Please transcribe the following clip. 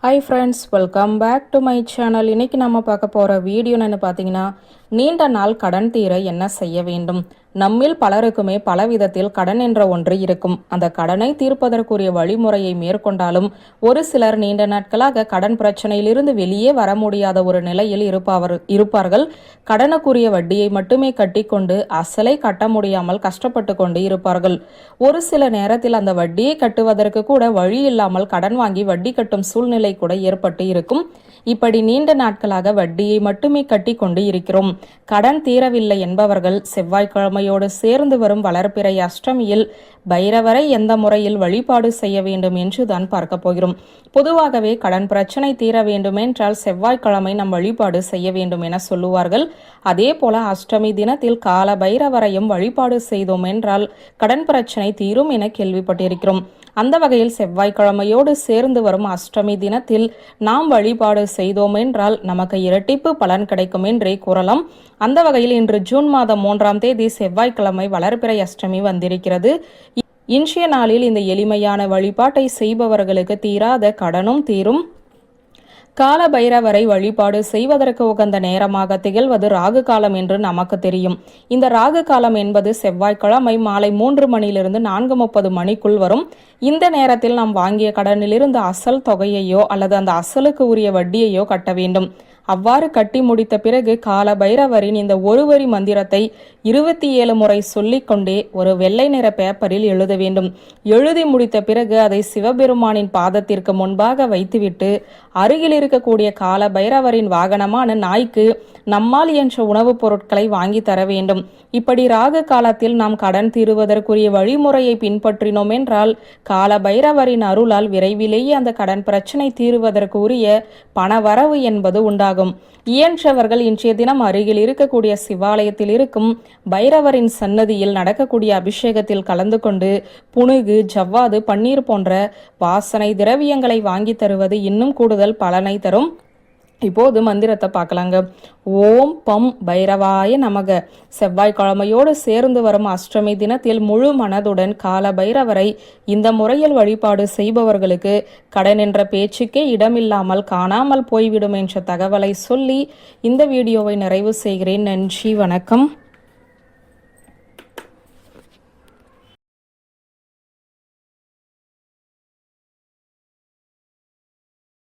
Hi friends, welcome back to my channel. இன்றைக்கி நம்ம பார்க்க போகிற வீடியோ என்ன பார்த்தீங்கன்னா, நீண்ட நாள் கடன் தீர என்ன செய்ய வேண்டும். நம்மில் பலருக்குமே பல விதத்தில் கடன் என்ற ஒன்று இருக்கும். அந்த கடனை தீர்ப்பதற்குரிய வழிமுறையை மேற்கொண்டாலும் ஒரு சிலர் நீண்ட நாட்களாக கடன் பிரச்சனையிலிருந்து வெளியே வர முடியாத ஒரு நிலையில் இருப்பார்கள். கடனுக்குரிய வட்டியை மட்டுமே கட்டிக்கொண்டு அசலை கட்ட முடியாமல் கஷ்டப்பட்டு கொண்டு இருப்பார்கள். ஒரு சில நேரத்தில் அந்த வட்டியை கட்டுவதற்கு கூட வழி இல்லாமல் கடன் வாங்கி வட்டி கட்டும் சூழ்நிலை கூட ஏற்பட்டு இருக்கும். இப்படி நீண்ட நாட்களாக வட்டியை மட்டுமே கட்டி கொண்டு இருக்கிறோம். கடன் தீரவில்லை என்பவர்கள் செவ்வாய்க்கிழமையோடு சேர்ந்து வரும் வளர்பிறை அஷ்டமியில் பைரவரை எந்த முறையில் வழிபாடு செய்ய வேண்டும் என்று தான் பார்க்க போகிறோம். பொதுவாகவே கடன் பிரச்சனை தீர வேண்டும் என்றால் செவ்வாய்க்கிழமை நம் வழிபாடு செய்ய வேண்டும் என சொல்லுவார்கள். அதே போல அஷ்டமி தினத்தில் கால பைரவரையும் வழிபாடு செய்தோம் என்றால் கடன் பிரச்சனை தீரும் என கேள்விப்பட்டிருக்கிறோம். அந்த வகையில் செவ்வாய்க்கிழமையோடு சேர்ந்து வரும் அஷ்டமி தினத்தில் நாம் வழிபாடு செய்தோம் என்றால் நமக்கு இரட்டிப்பு பலன் கிடைக்கும் என்றே கூறலாம். அந்த வகையில் இன்று ஜூன் மாதம் 3ஆம் தேதி செவ்வாய்க்கிழமை வளர்பிறை அஷ்டமி வந்திருக்கிறது. இன்றைய நாளில் இந்த எளிமையான வழிபாட்டை செய்பவர்களுக்கு தீராத கடனும் தீரும். கால பைரவரை வழிபாடு செய்வதற்கு உகந்த நேரமாக திகழ்வது ராகு காலம் என்று நமக்கு தெரியும். இந்த ராகு காலம் என்பது செவ்வாய்க்கிழமை மாலை 3 மணியிலிருந்து 4:30 மணிக்குள் வரும். இந்த நேரத்தில் நாம் வாங்கிய கடனிலிருந்து அசல் தொகையையோ அல்லது அந்த அசலுக்கு உரிய வட்டியையோ கட்ட வேண்டும். அவ்வாறு கட்டி முடித்த பிறகு கால பைரவரின் இந்த ஒரு வரி மந்திரத்தை 27 முறை சொல்லிக்கொண்டே ஒரு வெள்ளை நிற பேப்பரில் எழுத வேண்டும். எழுதி முடித்த பிறகு அதை சிவபெருமானின் பாதத்திற்கு முன்பாக வைத்துவிட்டு அருகில் இருக்கக்கூடிய கால பைரவரின் வாகனமான நாய்க்கு நம்மால் என்ற உணவுப் பொருட்களை வாங்கி தர வேண்டும். இப்படி ராகு காலத்தில் நாம் கடன் தீருவதற்குரிய வழிமுறையை பின்பற்றினோம் என்றால் கால பைரவரின் அருளால் விரைவிலேயே அந்த கடன் பிரச்சனை தீருவதற்கு உரிய பணவரவு என்பது உண்டாகும். இயன்றவர்கள் இன்றைய தினம் அருகில் இருக்கக்கூடிய சிவாலயத்தில் இருக்கும் பைரவரின் சன்னதியில் நடக்கக்கூடிய அபிஷேகத்தில் கலந்து கொண்டு புனுகு, ஜவ்வாது, பன்னீர் போன்ற வாசனை திரவியங்களை வாங்கி தருவது இன்னும் கூடுதல் பலனை தரும். இப்போது மந்திரத்தை பார்க்கலாங்க. ஓம் பம் பைரவாய நமக. செவ்வாய்க்கிழமையோடு சேர்ந்து வரும் அஷ்டமி தினத்தில் முழு மனதுடன் கால பைரவரை இந்த முறையில் வழிபாடு செய்பவர்களுக்கு கடன் என்ற பேச்சுக்கே இடமில்லாமல் காணாமல் போய்விடும் என்ற தகவலை சொல்லி இந்த வீடியோவை நிறைவு செய்கிறேன். நன்றி, வணக்கம்.